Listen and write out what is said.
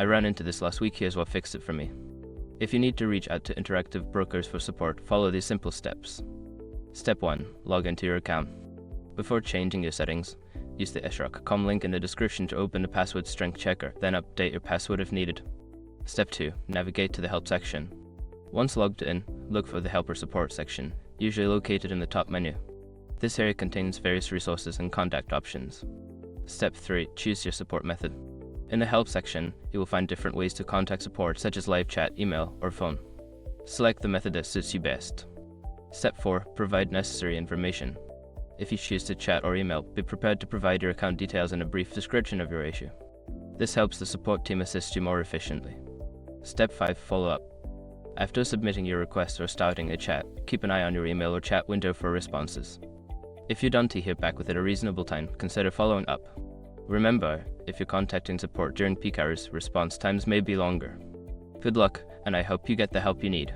I ran into this last week, here's what fixed it for me. If you need to reach out to Interactive Brokers for support, follow these simple steps. Step 1. Log into your account. Before changing your settings, use the Eschrock.com link in the description to open the password strength checker, then update your password if needed. Step 2. Navigate to the help section. Once logged in, look for the help or support section, usually located in the top menu. This area contains various resources and contact options. Step 3. Choose your support method. In the help section, you will find different ways to contact support, such as live chat, email, or phone. Select the method that suits you best. Step 4. Provide necessary information. If you choose to chat or email, be prepared to provide your account details and a brief description of your issue. This helps the support team assist you more efficiently. Step 5. Follow up. After submitting your request or starting a chat, keep an eye on your email or chat window for responses. If you're done to hear back within a reasonable time, consider following up. Remember, if you're contacting support during peak hours, response times may be longer. Good luck, and I hope you get the help you need.